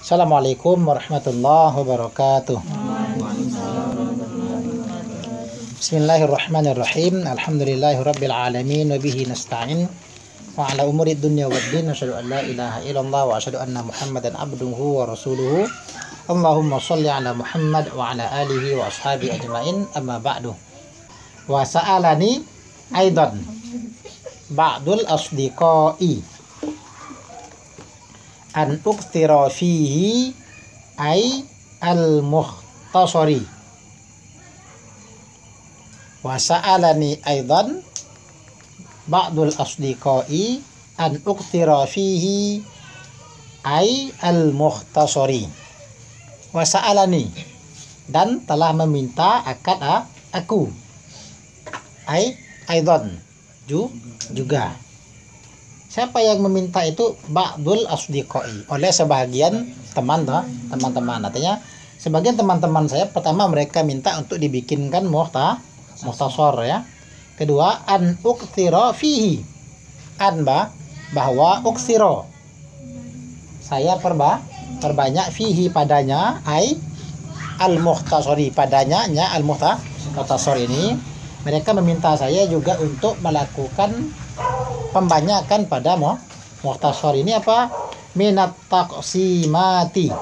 Assalamualaikum warahmatullahi wabarakatuh. Bismillahirrahmanirrahim. Alhamdulillahirabbil alamin wa bihi nasta'in wa ala umuri dunya waddin. Asyhadu an la ilaha illallah wa asyhadu anna Muhammadan abduhu wa rasuluhu. Allahumma shalli ala Muhammad wa ala alihi wa ashabihi ajmain. Amma ba'du. Wa sa'alani aidan ba'dul asdiqai an ukthira fihi ay al-mukhtasari. Wa sa'alani aidan ba'dul asdiqai an ukthira fihi ay al-mukhtasari. Wa sa'alani, dan telah meminta akan aku, ay aidan juga. Siapa yang meminta itu? Ba'dul asdiqai, oleh sebahagian teman-teman. Artinya sebagian teman-teman saya, pertama mereka minta untuk dibikinkan mukhtasar ya. Kedua, an uktsira fihi, bahwa uktsira, saya perbanyak fihi padanya, ai al mukhtasari, padanya al mukhtasar ini. Mereka meminta saya juga untuk melakukan pembanyakan pada mukhtasar ini apa? Minat taqsimati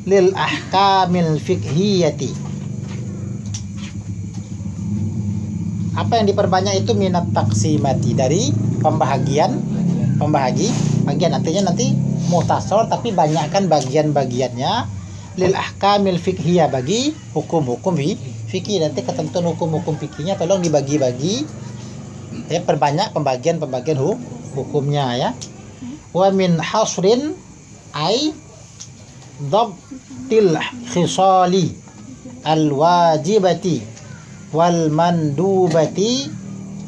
lil ahkamil fiqhiyati. Apa yang diperbanyak itu? Minat taqsimati, dari bagian, artinya nanti mukhtasar tapi banyakkan bagian-bagiannya, lil ahkamil fiqhiyah, bagi hukum-hukum fikih. Nanti ketentuan hukum-hukum fikihnya tolong dibagi-bagi ya, perbanyak pembagian hukumnya ya. Wa min hasrin ay dhabtil khisali al wajibati wal mandubati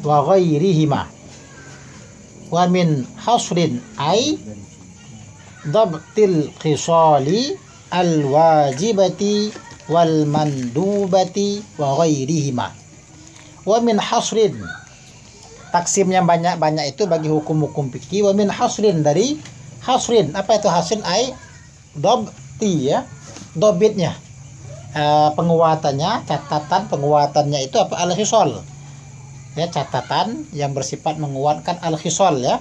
wa ghairihima. Wa min hasrin ay dhabtil khisali al wajibati wal mandubati wa ghairihima. Wa min hasrin, taksim yang banyak-banyak itu bagi hukum-hukum fikih. Wa min hasrin, dari hasrin. Apa itu hasrin? Ai dhabti ya, dobitnya, penguatannya, catatan penguatannya itu apa? Al khisal ya, catatan yang bersifat menguatkan al khisal ya.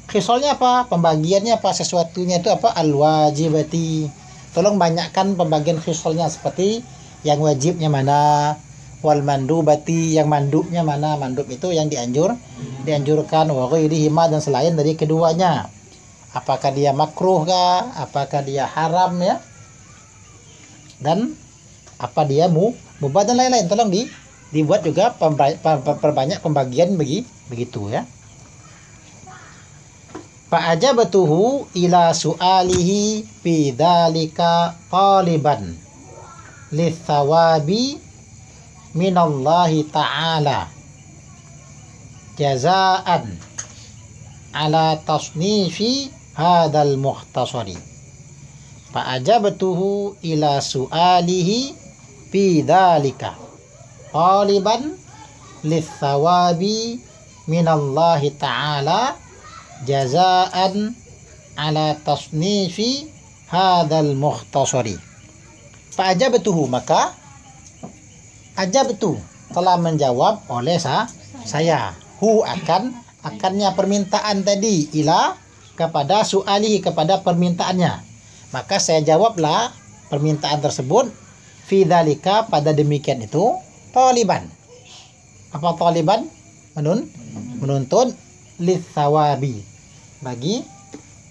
Khisalnya apa? Pembagiannya apa? Sesuatunya itu apa? Al wajibati. Tolong banyakkan pembagian khisalnya, seperti yang wajibnya mana, wal mandubati, yang mandubnya mana. Mandub itu yang dianjurkan, wa ghairihima, dan selain dari keduanya. Apakah dia makruh kah? Apakah dia haram ya? Dan apa dia mubah dan lain-lain. Tolong dibuat juga perbanyak pembagian begitu ya. Fa'ajabtuhu ila su'alihi fi dzalika taliban lithawabi minallahi ta'ala jazaan ala tasnifi hadzal mukhtasari. Fa'ajabtuhu ila su'alihi fi dzalika taliban lithawabi minallahi ta'ala jazaan ala tasnifi hadzal mukhtasari. Fa ajabtuhu, maka ajabtu, telah menjawab oleh saya, akannya permintaan tadi, ila, kepada su'alihi, kepada permintaannya. Maka saya jawablah permintaan tersebut, fi dzalika, pada demikian itu, taliban. Apa taliban? Menuntut litsawabi, bagi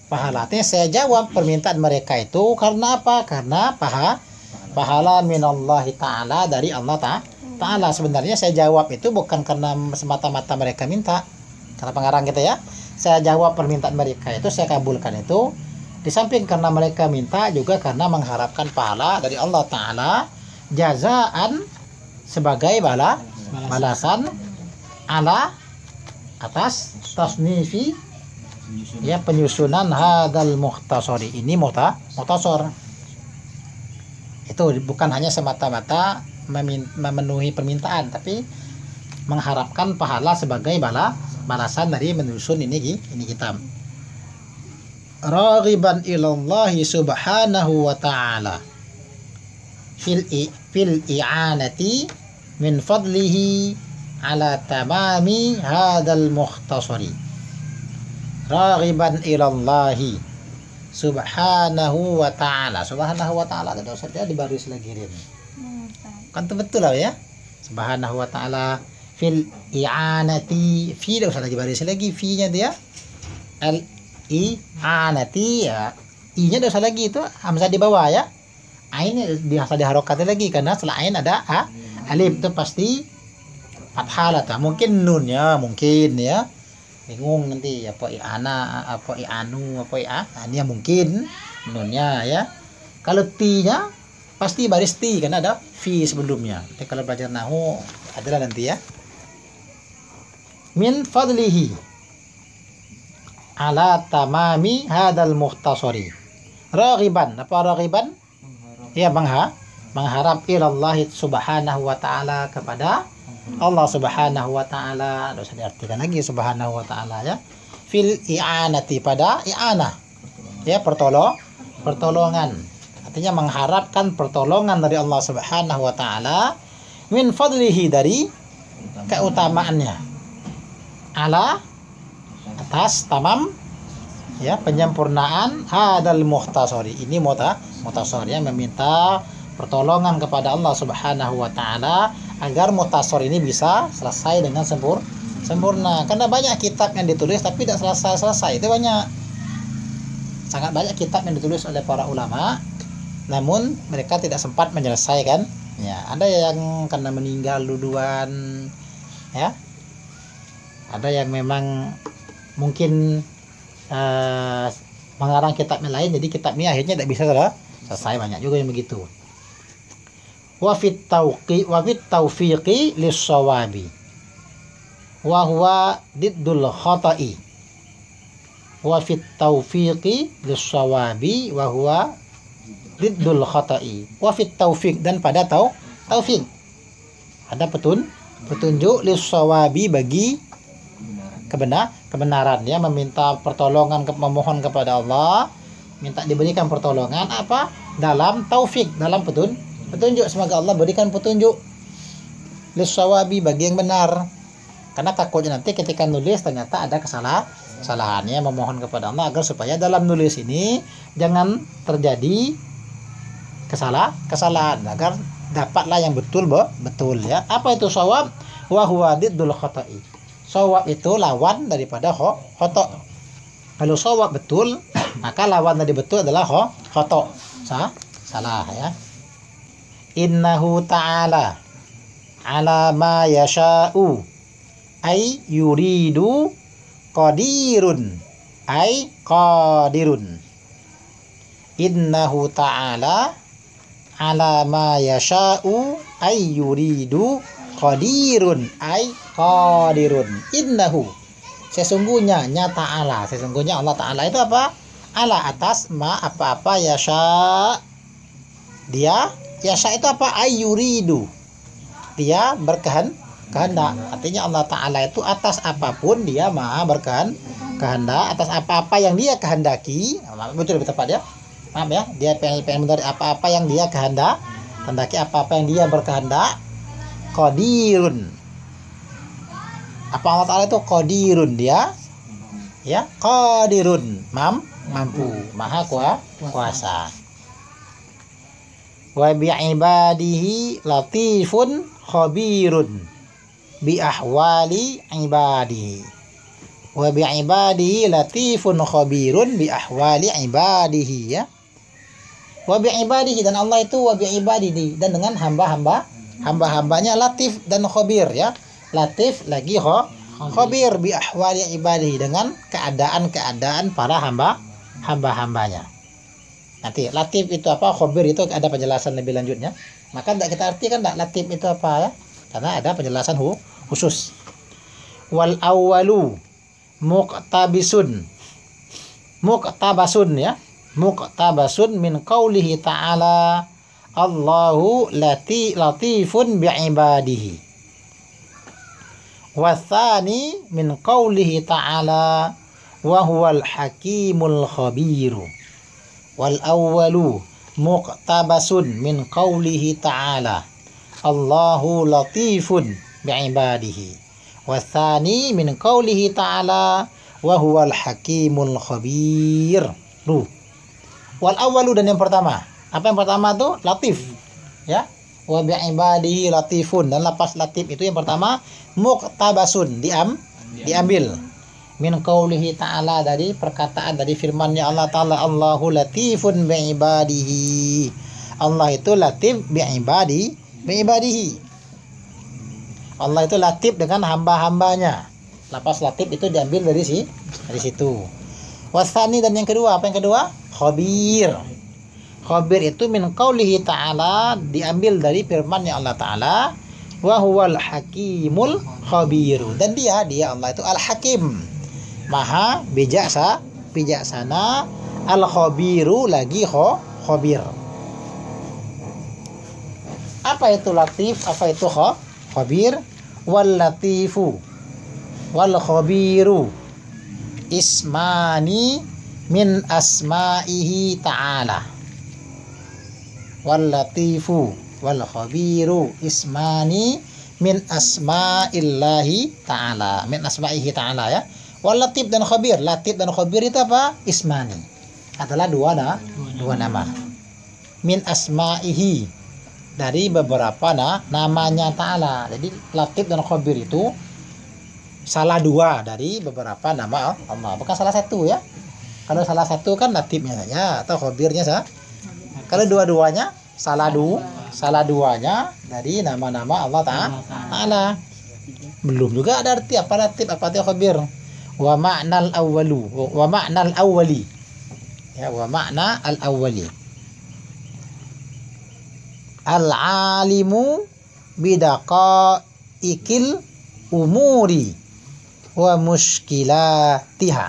pahala. Artinya saya jawab permintaan mereka itu karena apa? Karena pahala minallahi ta'ala, dari Allah ta'ala. Sebenarnya saya jawab itu bukan karena semata-mata mereka minta, karena pengarang kita ya. Saya jawab permintaan mereka itu, saya kabulkan itu, di samping karena mereka minta, juga karena mengharapkan pahala dari Allah ta'ala, jazaan, sebagai balasan, ala, atas tasnifi ya, penyusunan hadzal mukhtasari, ini mukhtasar. Itu bukan hanya semata-mata memenuhi permintaan, tapi mengharapkan pahala sebagai balasan dari menyusun ini kitab. Raghiban ilallahi subhanahu wa ta'ala fil i'anati min fadlihi ala tamami hadal mukhtasari. Raghiban ilallahi subhanahu wa ta'ala. Subhanahu wa ta'ala itu saja di baris lagi ini. Kan itu betul lah ya. Subhanahu wa ta'ala fil i'anati, fi tidak usah lagi baris lagi, fi nya dia al i'anati ya, i nya tidak usah lagi, itu hamzah di bawah ya. Ain biasa diharokati lagi karena setelah ain ada alif, itu pasti fathah lah. Mungkin nunnya mungkin ya, bingung nanti apa i'ana, apa i'anu, apa ini mungkin nunnya ya. Kalau ti nya pasti baris ti karena ada fi sebelumnya. Jadi kalau belajar nahu adalah nanti ya. Min fadlihi ala tamami hadal mukhtasari. Raghiban, apa raghiban? Ya, mengharap ilallahi subhanahu wa ta'ala, kepada Allah subhanahu wa ta'ala. Tidak usah diartikan lagi subhanahu wa ta'ala ya. Fil i'anati, pada i'anah ya, pertolongan. Artinya mengharapkan pertolongan dari Allah subhanahu wa ta'ala. Min fadlihi, dari keutamaannya. Ala, atas, tamam ya, penyempurnaan hadal mukhtasari. Ini mukhtasar ya, meminta pertolongan kepada Allah subhanahu wa ta'ala agar mukhtasar ini bisa selesai dengan sempurna. Karena banyak kitab yang ditulis tapi tidak selesai. Itu banyak, sangat banyak kitab yang ditulis oleh para ulama namun mereka tidak sempat menyelesaikan ya. Ada yang karena meninggal duluan ya, ada yang memang mungkin mengarang kitabnya lain, jadi kitabnya akhirnya tidak bisa selesai. Banyak juga yang begitu. Wa fit taufiqi lis-shawabi wa huwa diddul khata'i. Wa fit taufiqi lis-shawabi wa huwa diddul khata'i. Wa fit taufiq, dan pada taufik ada petunjuk lis-shawabi, bagi kebenaran ya. Meminta pertolongan, memohon kepada Allah, minta diberikan pertolongan apa? Dalam taufik, dalam petunjuk. Semoga Allah berikan petunjuk lis-shawabi, bagi yang benar. Karena takutnya nanti ketika nulis ternyata ada kesalahannya. Memohon kepada Allah agar supaya dalam nulis ini jangan terjadi kesalahan, agar dapatlah yang betul ya. Apa itu shawab? Wa huwa diddul khata'i. Shawab itu lawan daripada khoto. Kalau shawab betul, maka lawan dari betul adalah khoto, salah ya. Innahu ta'ala ala ma yasha'u ay yuridu qadirun ay qadirun. Innahu ta'ala ala ma yasha'u ay yuridu qadirun ay qadirun. Innahu, sesungguhnya ta'ala, sesungguhnya Allah ta'ala itu apa? Ala, atas, ma, apa-apa, yasha, dia, yasha itu apa? Ayyuridu, dia berkehendak. Artinya Allah ta'ala itu atas apapun dia maha berkehendak, atas apa-apa yang dia kehendaki. Betul lebih tepat ya, maaf ya, dia pengen dari apa-apa yang dia kehendaki, apa-apa yang dia berkehendak. Qadirun, apa Allah ta'ala itu? Qadirun, dia ya, qadirun, mampu, maha kuasa. Wa bi'ibadihi latifun khabirun bi ahwali ibadihi. Wa bi'ibadihi latifun khabirun bi ahwali ibadihi ya. Wa bi'ibadihi, dan Allah itu wa bi'ibadihi, dan dengan hamba-hambanya latif dan khabir ya. Latif lagi khabir bi ahwali ibadihi, dengan keadaan para hamba-hambanya. Nanti latif itu apa, khabir itu ada penjelasan lebih lanjutnya. Maka tidak kita artikan tidak latif itu apa ya, karena ada penjelasan khusus. Wal awwalu muqtabasun ya, muqtabasun min qaulihi ta'ala Allahu latifun bi'ibadihi. Wathani min qawlihi ta'ala wa huwal hakimul khabiru. Wal awwalu muqtabasun min qawlihi ta'ala Allahu latifun bi'ibadihi. Wathani min qawlihi ta'ala wa huwal hakimul khabir. Wal awwalu, dan yang pertama. Apa yang pertama tuh? Latif. Ya. Wa bi'ibadihi latifun, dan lapas latif itu yang pertama muqtabasun, diambil min qaulihi ta'ala, dari perkataan, dari firman-Nya Allah Ta'ala, Allahu latifun bi'ibadihi. Allah itu latif bi'ibadihi. Allah itu latif dengan hamba-hambanya. Lapas latif itu diambil dari situ. Wasani, dan yang kedua, apa yang kedua? Khabir. Khabir itu min qaulihi ta'ala, diambil dari firman-Nya Allah Ta'ala, wa huwal hakimul khabiru, dan dia Allah itu al-hakim, maha bijaksana, al-khabiru lagi khabir. Apa itu latif? Apa itu khabir? Wal latifu wal khabiru ismani min asma'ihi ta'ala. Wal latifu wal khabiru ismani min asma'illahi ta'ala, min asma'ihi ta'ala, ya. Wal latif dan khabir, latif dan khabir itu apa? Ismani, adalah dua nama. Min asma'ihi, dari beberapa namanya ta'ala. Jadi latif dan khabir itu salah dua dari beberapa nama Allah, bukan salah satu, ya. Kalau salah satu kan latifnya saja atau khabirnya saja. Kalau dua-duanya salah duanya dari nama-nama Allah Ta'ala. Belum juga ada arti apa latif, apa itu khabir. Wa ma'nal awwali. Ya, wa ma'na al-awwali. Al-alimu bidaqa'iqil umuri wa mushkilatiha.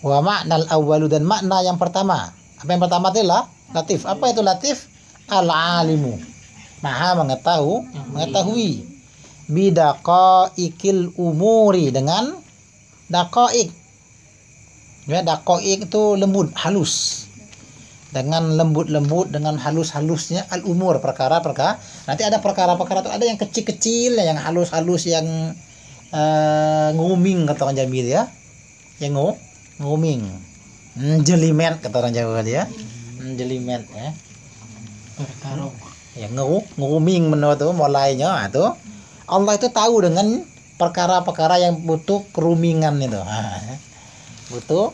Wa ma'nal awwalu, dan makna yang pertama. Apa yang pertama itu latif. Apa itu latif? Al-alimu, maha mengetahui. Bidaqa'iqil umuri, dengan daqa'iq. Ya, daqa'iq itu lembut, halus. Dengan lembut-lembut, dengan halus-halusnya al-umur, perkara-perkara. Nanti ada perkara-perkara itu ada yang kecil-kecil, yang halus-halus, yang nguming kata orang Jambi, ya. Yang nguming, jelimet kata orang Jawa dia, jelimet, ya. Ya, nguming menurut tuh mulainya itu. Allah itu tahu dengan perkara-perkara yang butuh kerumingan itu, butuh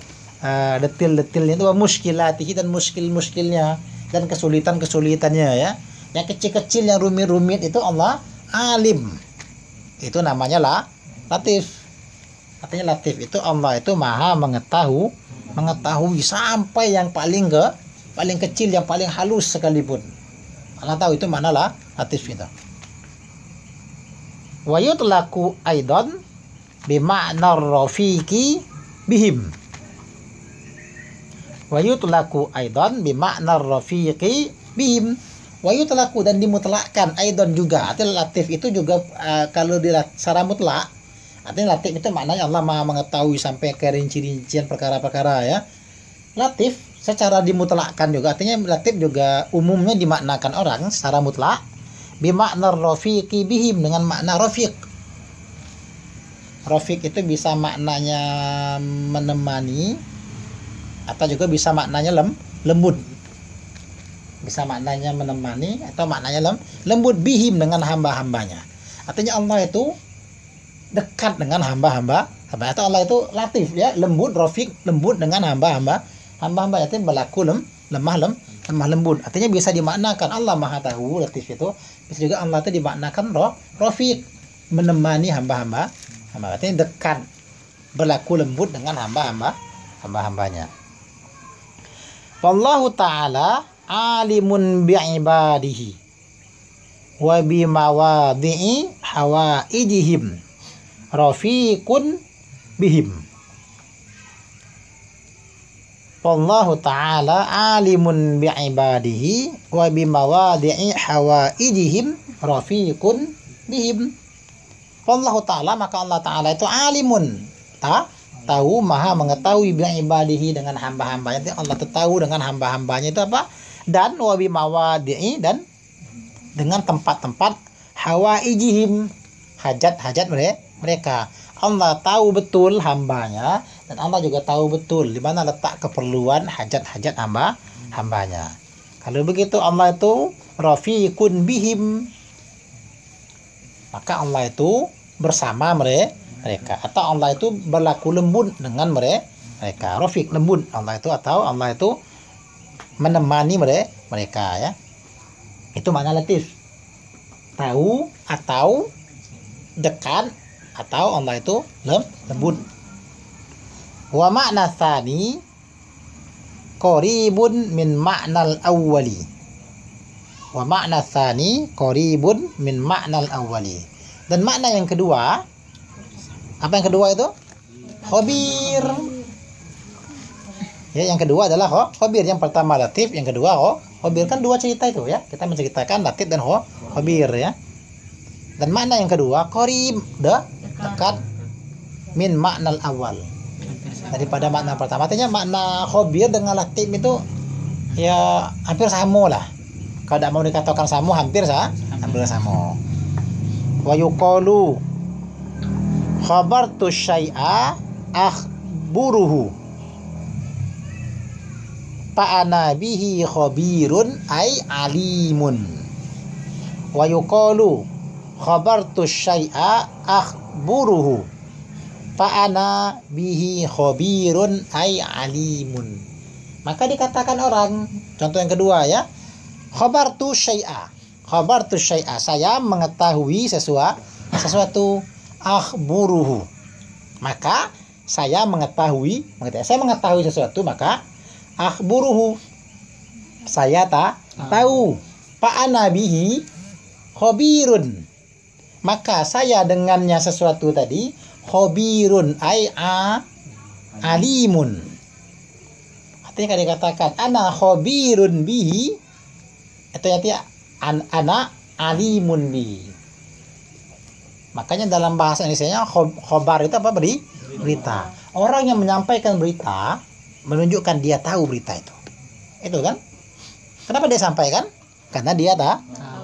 detil-detilnya itu, muskilatihi, dan muskilnya, dan kesulitannya, ya. Yang kecil-kecil, yang rumit-rumit itu Allah alim. Itu namanya latif. Artinya latif itu Allah itu maha mengetahui sampai yang paling kecil, yang paling halus sekalipun. Allah tahu, itu mana latif itu. Wa yutlaqu aidan bima'na rafiqi bihim. Wa yutlaqu aidan bima'na rafiqi bihim. Wa yutlaqu, dan dimutlakkan, aidan juga. Artinya latif itu juga kalau secara mutlak, artinya latif itu maknanya Allah maha mengetahui sampai ke rinci-rincian perkara-perkara, ya. Latif secara dimutlakkan juga, artinya latif juga umumnya dimaknakan orang secara mutlak bimakna rafiqi bihim, dengan makna rafiq. Rafiq itu bisa maknanya menemani, atau juga bisa maknanya lembut. Bisa maknanya menemani atau maknanya lembut, bihim, dengan hamba-hambanya. Artinya Allah itu dekat dengan hamba-hamba. Atau Allah itu latif, ya, lembut, rafiq, lembut dengan hamba-hamba. Hamba-hamba itu berlaku lemah lembut. Artinya bisa dimaknakan Allah maha tahu, latif itu. Bisa juga Allah itu dimaknakan rafiq, menemani hamba-hamba. Artinya dekat, berlaku lembut dengan hamba-hambanya. Wallahu ta'ala alimun bi'ibadihi wa bimawadhi'i hawaijihim rafiqun bihim. Wallahu ta'ala alimun bi'ibadihi wa bimawadi'i hawaijihim rafiqun bihim. Wallahu ta'ala, maka Allah ta'ala itu alimun, tahu, maha mengetahui bi'ibadihi dengan hamba-hambanya. Jadi Allah tahu dengan hamba-hambanya itu apa? Dan wa bimawadi'i, dan dengan tempat-tempat hawaijihim, hajat-hajat mereka. Allah tahu betul hambanya, dan Allah juga tahu betul di mana letak keperluan hajat-hajat hambanya. Kalau begitu Allah itu rafiqun bihim, maka Allah itu bersama mereka, atau Allah itu berlaku lembut dengan mereka. Rafiq, lembut Allah itu, atau Allah itu menemani mereka, ya. Itu makna latif. Tahu atau dekat, atau Allah itu lembut. Wa makna tsani qaribun min ma'nal awwali. Wa makna tsani qaribun min ma'nal awwali. Dan makna yang kedua, apa yang kedua itu? Khabir. Ya, yang kedua adalah khabir. Yang pertama latif, yang kedua khabir. Kan dua cerita itu, ya. Kita menceritakan latif dan khabir, ya. Dan makna yang kedua qarib, dekat, min maknal awal, daripada makna pertama. Artinya makna khabir dengan latif itu ya hampir sama lah. Kalau tidak mau dikatakan sama, hampir sama. Wa yuqalu khabartu syai'a akhburuhu fa ana bihi khabirun ay alimun. Wa yuqalu khabartu syai'a akhburuhu fa ana bihi khabirun ay alimun. Maka dikatakan orang, contoh yang kedua, ya, khabartu syai'a, saya mengetahui sesuatu, akhburuhu, maka saya mengetahui sesuatu, maka akhburuhu, saya tahu, fa ana bihi khabirun, maka saya dengannya sesuatu tadi, khabirun ay alimun. Artinya kalau dikatakan ana khabirun bihi, itu artinya ana alimun bihi. Makanya dalam bahasa Indonesianya khobar itu apa? Berita. Orang yang menyampaikan berita menunjukkan dia tahu berita itu. Itu kan? Kenapa dia sampaikan? Karena dia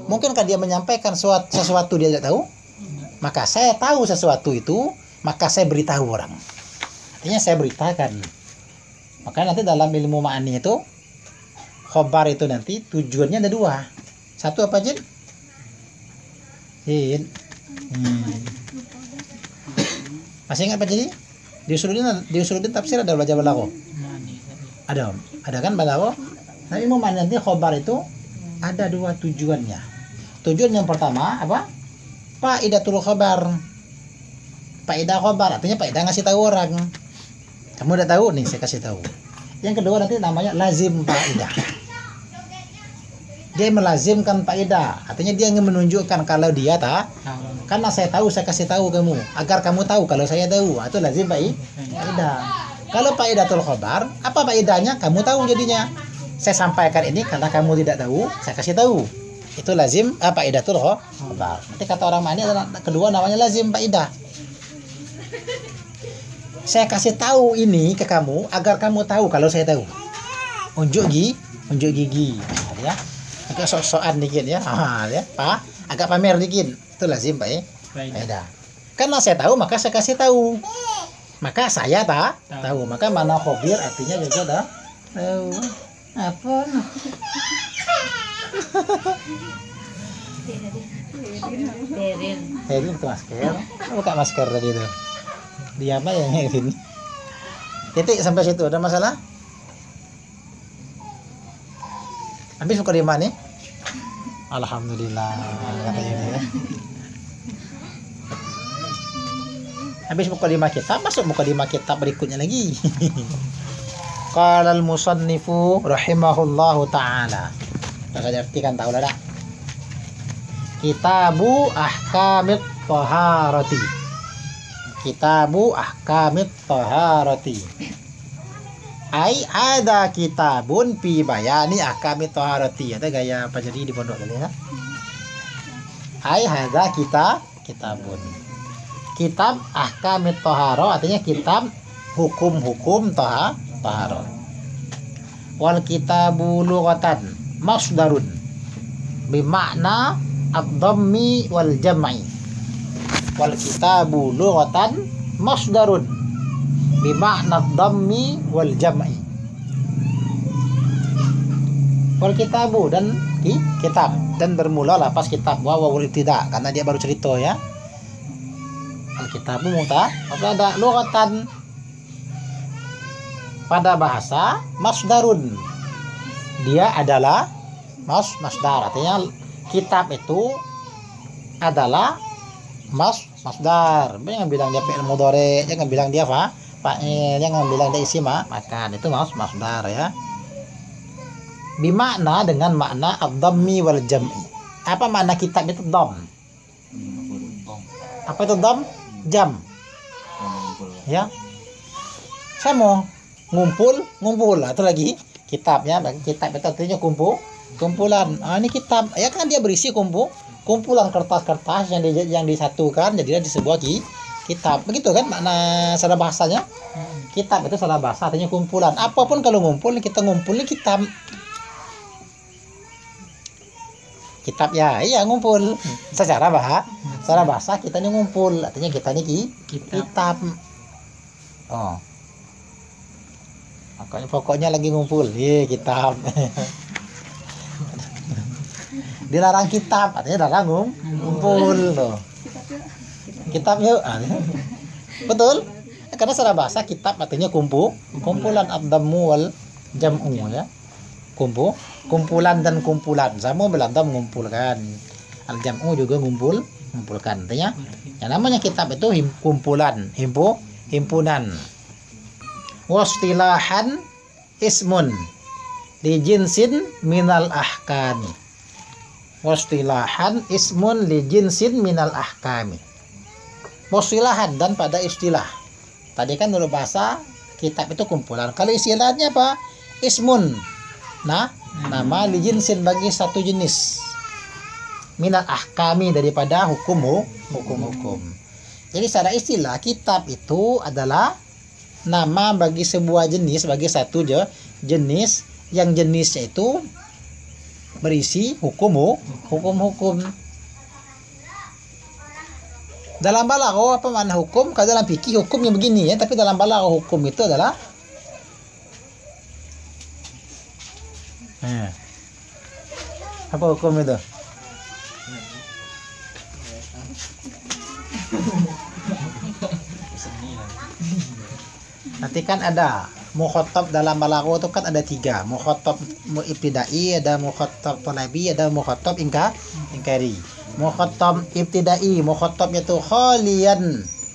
mungkinkah dia menyampaikan sesuatu dia tidak tahu? Maka saya tahu sesuatu itu, maka saya beritahu orang. Artinya saya beritakan. Maka nanti dalam ilmu ma'ani itu, khobar itu nanti tujuannya ada dua. Satu apa, Jin? Jin. Masih ingat Pak Jadi? Di Usuluddin tafsir ada belajar balaghah. Ada kan balaghah? Nah, ilmu ma'ani nanti khobar itu ada dua tujuannya. Tujuan yang pertama apa? Faidatul khabar. Faidah khabar artinya faidah ngasih tahu orang. Kamu udah tahu nih, saya kasih tahu. Yang kedua nanti namanya lazim faidah. Dia melazimkan faidah, artinya dia ingin menunjukkan kalau dia karena saya tahu saya kasih tahu kamu agar kamu tahu kalau saya tahu. Itu lazim faidah. Kalau faidatul khabar, apa faidahnya? Kamu tahu jadinya. Saya sampaikan ini karena kamu tidak tahu, saya kasih tahu. Itu lazim faidatul khabar. Nanti kata orang ma'ani adalah kedua namanya lazim faidah. Saya kasih tahu ini ke kamu agar kamu tahu kalau saya tahu. Unjuk gigi. Ya. Agak sok-sokan dikit ya. Ya, Pak. Agak pamer dikit. Itu lazim faidah. Karena saya tahu maka saya kasih tahu. Maka saya tahu. Maka mana khabir artinya juga tahu. Apa? Herin itu masker. Buka masker tadi itu. Dia apa yang Herin? Titik sampai situ ada masalah? Habis buka di mana nih? Alhamdulillah katanya ya. Habis buka 5 kitab, masuk buka 5 kitab berikutnya lagi. Qala al-musannifu rahimahullahu ta'ala. Saya artikan tahu lah. Kitabu ahkamit taharati. Kitabu ahkamit taharati. Ai ada kitabun fi bayani ahkami thaharati. Ada gaya apa jadi di pondok tadi ya? Ai ada kitabun. Kitab ahkami thahara artinya kitab hukum-hukum taharah. Wal kitabu lughatan masdarun bimakna ad-dhammi wal jam'i. Wal kitabu lughatan masdarun bimakna ad-dhammi wal jam'i. Wal kitabu dan kitab, dan bermula lapas kitab wawul tidak karena dia baru cerita ya. Al kitabu mubtada lughatan pada bahasa masdarun, dia adalah masdar, artinya kitab itu adalah masdar. Jangan bilang dia fi'il mudhari, jangan bilang dia fa'il, jangan bilang dia isim makan, itu masdar ya. Bimakna dengan makna ad-dhammi wal jam'i. Apa makna kitab itu? Dham. Apa itu dham? Jam. Ya. Saya mau ngumpul atau lagi kitabnya, kitab itu artinya kumpulan. Ini kitab ya kan, dia berisi kumpulan kertas-kertas yang disatukan jadilah di sebuah kitab. Begitu kan makna salah bahasanya. Kitab itu salah bahasa artinya kumpulan. Apapun kalau ngumpul, kita ngumpul ini kitab. Kitab ya, iya ngumpul. Secara bahasa kita ini ngumpul, artinya kita ini kitab. Oh. Pokoknya lagi ngumpul, kitab. Dilarang kitab, artinya larang ngumpul loh. Kitab yuk. Betul? Karena secara bahasa kitab artinya kumpulan ad-dhammu wal jam'u ya. Kumpulan dan kumpulan sama Belanda mengumpulkan. Al-jam'u juga mengumpulkan. Artinya yang namanya kitab itu kumpulan, himpunan. Wastilahan ismun li jinsin minal ahkami. Wastilahan ismun li jinsin minal ahkami. Wastilahan dan pada istilah. Tadi kan menurut bahasa kitab itu kumpulan. Kalau istilahnya apa? Ismun. Nah, nama li jinsin bagi satu jenis. Minal ahkami daripada hukum. Jadi secara istilah kitab itu adalah nama bagi sebuah jenis, bagi satu jenis yang jenisnya itu berisi hukum. Dalam balaghah apa makna hukum? Kalau dalam fikih hukumnya begini ya, tapi dalam balaghah hukum itu adalah apa hukum itu? Nanti kan ada mukhatab dalam balaghah itu kan ada 3. Mukhatab ibtidai, ada mukhatab talabi, ada mukhatab ingkari. Mukhatab ibtidai, mukhatabnya itu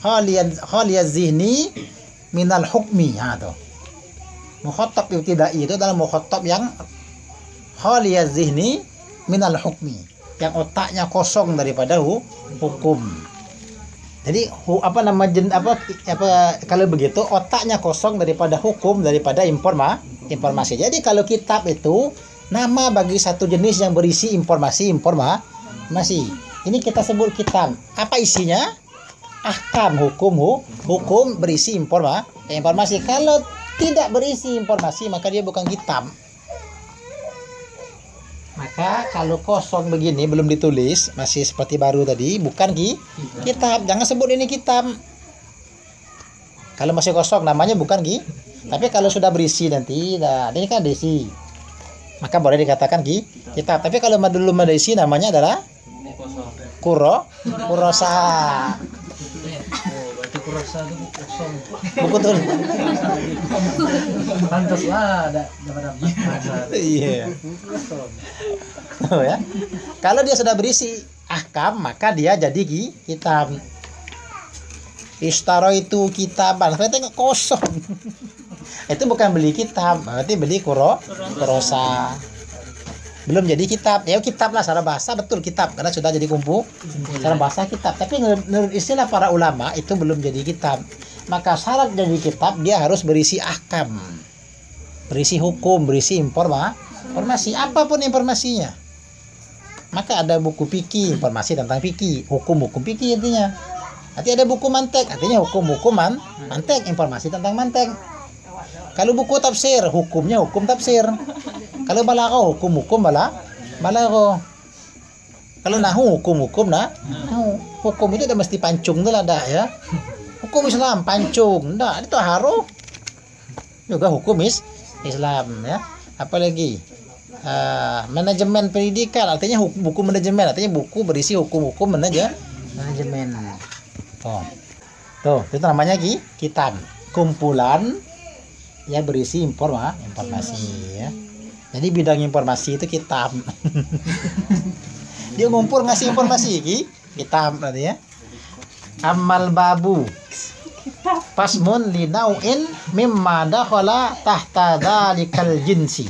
khaliyaz zihni minal hukmi. Tuh. Mukhatab ibtidai itu adalah mukhatab yang khaliyaz zihni minal hukmi, yang otaknya kosong daripada hukum. Jadi kalau begitu otaknya kosong daripada hukum, daripada informasi. Jadi kalau kitab itu nama bagi satu jenis yang berisi informasi. Ini kita sebut kitab. Apa isinya? Ahkam, hukum berisi informasi. Kalau tidak berisi informasi maka dia bukan kitab. Maka kalau kosong begini belum ditulis, masih seperti baru tadi, bukan kitab. Jangan sebut ini kitab. Kalau masih kosong namanya bukan tapi kalau sudah berisi nanti, ini kan berisi, maka boleh dikatakan kitab. Tapi kalau belum ada isi namanya adalah kurosa. Berarti kurosa itu kosong. Betul. Pantaslah ada. Iya. Oh ya. Kalau dia sudah berisi ahkam maka dia jadi kitab. Istaro itu kitaban, berarti kosong. Itu bukan beli kitab, berarti beli kurosa. Belum jadi kitab. Ya kitab lah secara bahasa, betul kitab karena sudah jadi kumpul. Secara bahasa kitab, tapi menurut istilah para ulama itu belum jadi kitab. Maka syarat jadi kitab dia harus berisi ahkam. berisi hukum, berisi informasi, apapun informasinya. Maka ada buku fikih, informasi tentang fikih, hukum-hukum fikih intinya. Nanti ada buku mantek, artinya hukum-hukum mantek, informasi tentang mantek. Kalau buku tafsir, hukumnya hukum tafsir. Kalau balaghah, hukum-hukum balaghah. Kalau nahu, hukum-hukum nahu. Hukum itu udah mesti pancung tuh lah dah ya. Hukum Islam pancung, enggak, itu haru. Juga hukum Islam ya. Apalagi manajemen pendidikan, artinya buku manajemen, artinya buku berisi hukum-hukum manajemen. Tuh, itu namanya kitab. Kumpulan ya berisi informasi ya. Jadi bidang informasi itu kitab. Dia ngumpul ngasih informasi kitab berarti ya. Amal babu fasmun li nau'in mimma dakhala tahta dzalikal jinsi.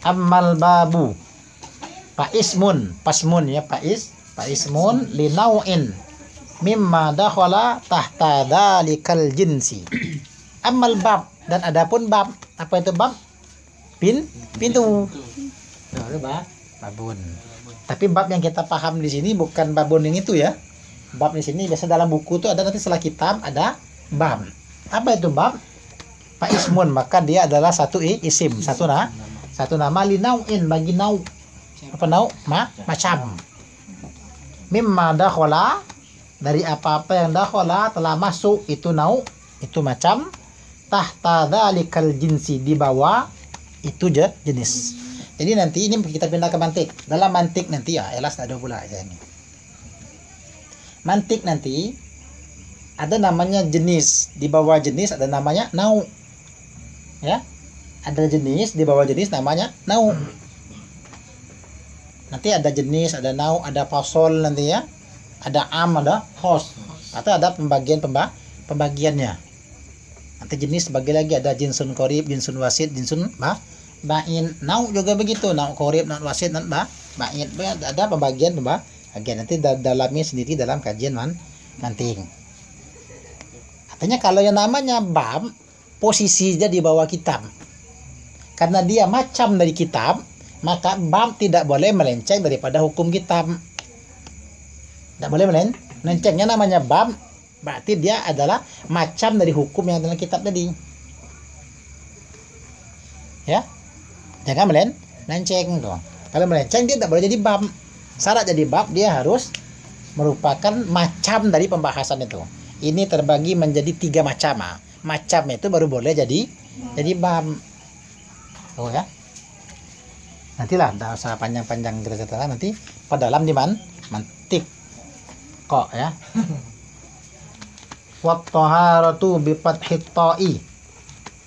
Amal babu pasmun ya paismun li nau'in mimma dakhala tahta dzalikal jinsi. Amal bab, dan adapun bab, apa itu bab? Pintu. Nah, itu babun. Tapi bab yang kita paham di sini bukan babun yang itu ya. Bab di sini biasa dalam buku itu ada, nanti setelah kitab ada bab. Apa itu bab? Pak ismun, maka dia adalah satu isim, satu nama linauin, bagi nau. Apa nau? Macam. Mimma dakhala, dari apa-apa yang dakhala telah masuk itu nau, itu macam. Tahta dzalikal jinsi, di bawah itu jenis. Jadi nanti ini kita pindah ke mantik. Dalam mantik nanti ya, elas ada pula aja ini. Mantik nanti ada namanya jenis, di bawah jenis ada namanya nau. Ya. Ada jenis, di bawah jenis namanya nau. Nanti ada jenis, ada nau, ada fasol nanti ya. Ada ada khos. Atau ada pembagiannya. Nanti jenis bagi lagi, ada jinsun qorib, jinsun wasid, jinsun ba'in. Nau juga begitu, nau qorib, nau wasid, nau ba'in. Ada pembagian nanti dalamnya sendiri dalam kajian nanti. Artinya kalau yang namanya bab, posisinya di bawah kitab. Karena dia macam dari kitab, maka bab tidak boleh melenceng daripada hukum kitab. Tidak boleh melencengnya, namanya bab, berarti dia adalah macam dari hukum yang dalam kitab tadi. Ya, jangan melenceng tuh. Kalau melenceng dia tidak boleh jadi bab. Syarat jadi bab dia harus merupakan macam dari pembahasan itu. Ini terbagi menjadi 3 macam. Macam itu baru boleh jadi bab. Oh ya. Nantilah, tidak usah panjang-panjang cerita, nanti pada dalam di mantik kok ya. Wa taharatu bi fathit ta'i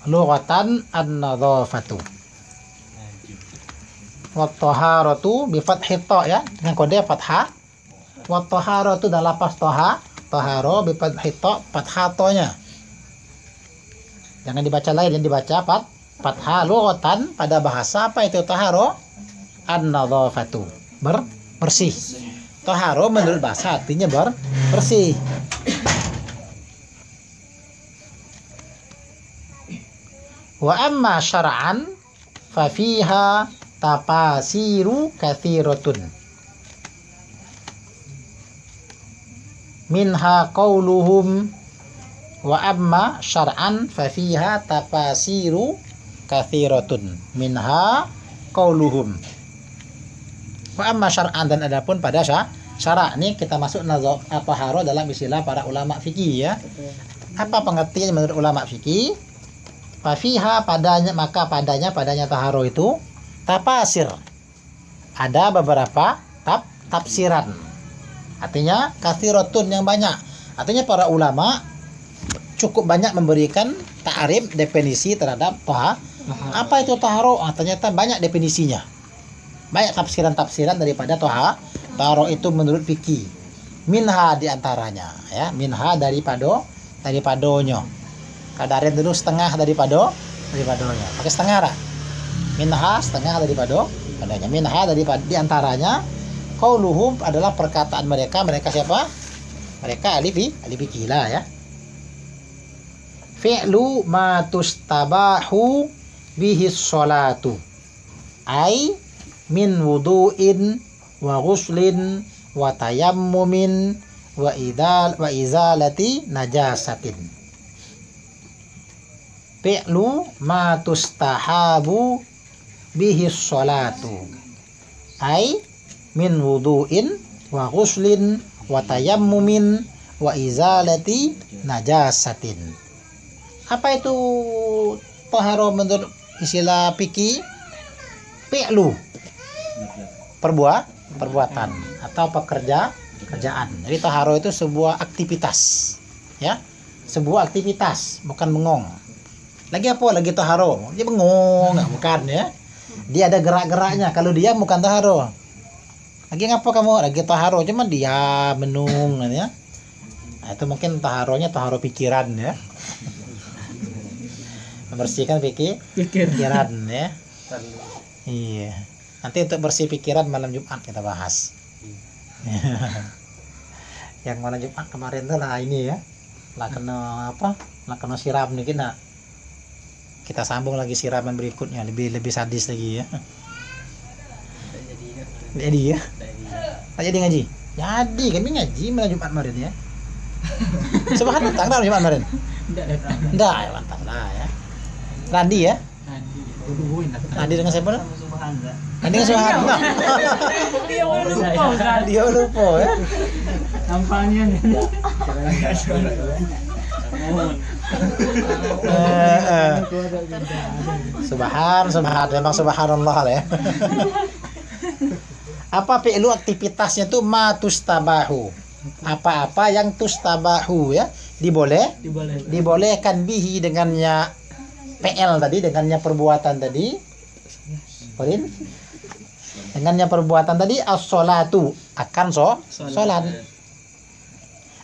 lughatan an-nadhafatu. Wa taharatu bi fathit ta' ya, dengan kode fathah. Wa taharatu dan lafaz taharo bi fathit ta', fathah ta-nya. Jangan dibaca lain, yang dibaca fathah. Lughatan, pada bahasa apa itu taharo? An-nadhafatu, bersih. Taharo menurut bahasa artinya bersih. Wa amma syar'an fa fiha tafasiru katsiratun. Minha qauluhum wa amma syar'an fa fiha tafasiru katsiratun. Minha qauluhum. Wa amma syar'an, dan adapun pada syara' ini kita masuk nazar taharo dalam istilah para ulama fikih ya. Apa pengertian menurut ulama fikih? Fa fiha, padanya, maka padanya taharo itu tafasir, ada beberapa tafsiran. Artinya katsiratun, yang banyak. Artinya para ulama cukup banyak memberikan ta'rif, definisi terhadap apa itu taharo. Ternyata banyak definisinya, banyak tafsiran daripada taharo itu menurut fikih. Minha diantaranya ya, minha daripadanya. Kadarin dulu setengah daripadanya, pakai setengah lah. Minha setengah daripadanya. Minha diantaranya qauluhum adalah perkataan mereka siapa? Mereka ahli fikih lah ya. Fi'lu ma tustabahu bihi sholatu. Ai min wudu'in wa ghuslin wa tayammumin wa izalati najasatin. Fi'lu ma tustahabu bihi sholatu. Ai min wudu'in wa ghuslin wa tayammumin wa izalati najasatin. Apa itu taharo menurut istilah fikih? Fi'lu, perbuatan atau pekerjaan. Jadi taharo itu sebuah aktivitas, ya, sebuah aktivitas, bukan bengong. Lagi apa? Lagi taharo, dia bengong, nggak, bukan, ya. Dia ada gerak-geraknya. Kalau dia bukan taharo. Lagi ngapa kamu? Lagi taharo, cuma dia menung, ya. Nah, itu mungkin taharonya taharo pikiran, ya. Membersihkan pikiran, ya. Iya. Nanti untuk bersih pikiran malam Jumat kita bahas. Yang malam Jumat kemarin tuh lah ini, ya. Lah kena apa? Lah kena siram nih kita. Kita sambung lagi siraman berikutnya, lebih sadis lagi, ya. Jadi ya. Tak jadi ngaji. Jadi kami ngaji malam Jumat kemarin, ya. Subhanallah, tanggal Jumat kemarin. Enggak, ya, mantap lah, ya. Randi, ya. Randi dengan siapa? Randi dengan Subhanallah. Dia lupa, ya. Nampaknya nih. Memang subhanallah, ya. Apa fi'lu aktivitasnya tuh ma tustabahu. Apa-apa yang tustabahu, ya, dibolehkan bihi dengannya PL tadi, dengannya perbuatan tadi. Poin. Dengannya perbuatan tadi as-sholatu, akan sholat.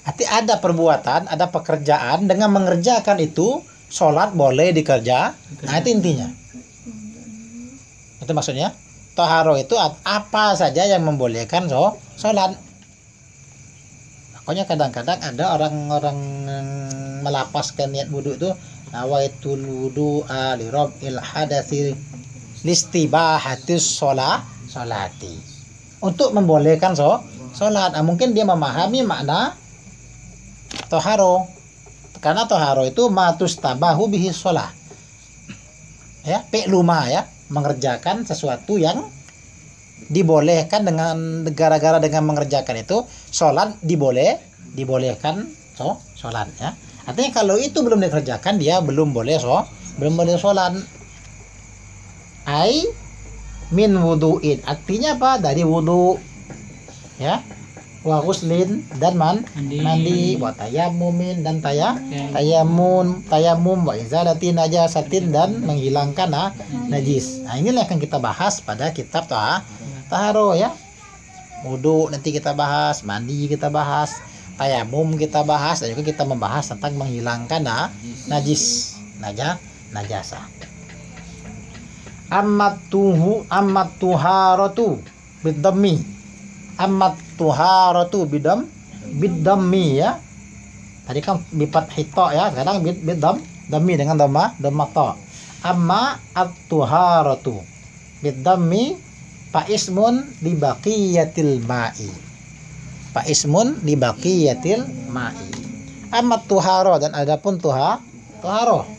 Arti ada perbuatan, ada pekerjaan, dengan mengerjakan itu sholat boleh dikerja. Nah, itu intinya. Itu maksudnya. Taharo itu apa saja yang membolehkan sholat. Makanya kadang-kadang ada orang-orang melapaskan niat wudu itu, nawaitul wudu'a li rabbil hadatsi listibahatis sholati. Untuk membolehkan sholat. Nah, mungkin dia memahami makna taharo. Karena taharo itu matus tabahu bihi sholat. Ya, fi'luma, ya, mengerjakan sesuatu yang dibolehkan dengan gara-gara dengan mengerjakan itu sholat dibolehkan sholat, ya. Artinya kalau itu belum dikerjakan dia belum boleh sholat. Ai min wudu'in, artinya apa? Dari wudu, ya. Wa ghuslin, dan mandi, wa tayammumin, dan tayamum, wa izalati najasatin, dan menghilangkan najis. Nah, inilah yang akan kita bahas pada kitab taharo, ya. Wudu nanti kita bahas, mandi kita bahas, tayamum kita bahas, dan juga kita membahas tentang menghilangkan najis, najasa. Ammat tuharatu bidammi. Ammat tuharatu bidammi, ya. Tadi kan bipat hito, ya. Sekarang bidammi dengan dhamma ta. Amma at-tuharatu bidammi fa ismun li baqiyatil ma'i. Fa ismun li baqiyatil ma'i. Amma tuharo, dan adapun tuharo.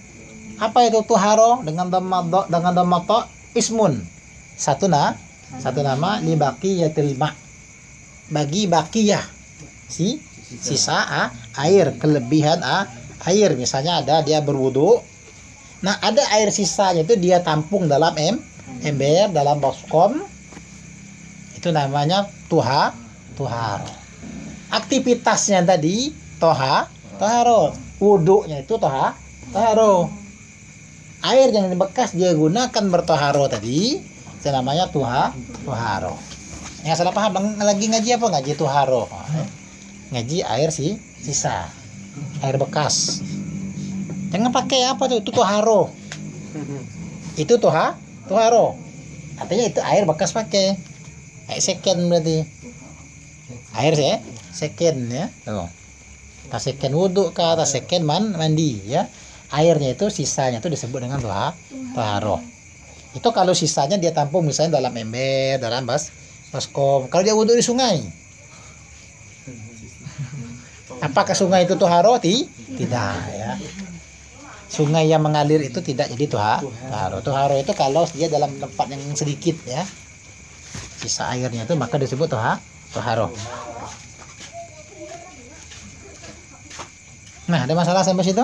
Apa itu tuharo? Dengan dhamma ta, ismun. Satu nama li baqiyatil ma'. Bagi bakiyah, sisa air, kelebihan air. Misalnya ada dia berwudu, nah ada air sisanya itu dia tampung dalam ember, dalam baskom, itu namanya tuharo. Aktivitasnya tadi taharo, wudunya itu taharo. Air yang bekas dia gunakan bertaharo tadi itu namanya tuharo. Yang salah paham lagi ngaji apa? Ngaji tuharo. Ngaji air sisa, air bekas. Jangan pakai apa tuh? Itu tuharo. Itu tuharo. Artinya itu air bekas pakai. Air second berarti. Air second, ya. Tuh. Tak second wudu kah, tak second mandi, ya. airnya itu sisanya itu disebut dengan toharoh. Itu kalau sisanya dia tampung misalnya dalam ember, dalam baskom. Kalau dia wudhu di sungai, apakah sungai itu toharoh? Tidak ya. Sungai yang mengalir itu tidak jadi toharoh. Toharoh itu kalau dia dalam tempat yang sedikit ya, sisa airnya itu maka disebut toharoh. Nah, ada masalah sampai situ?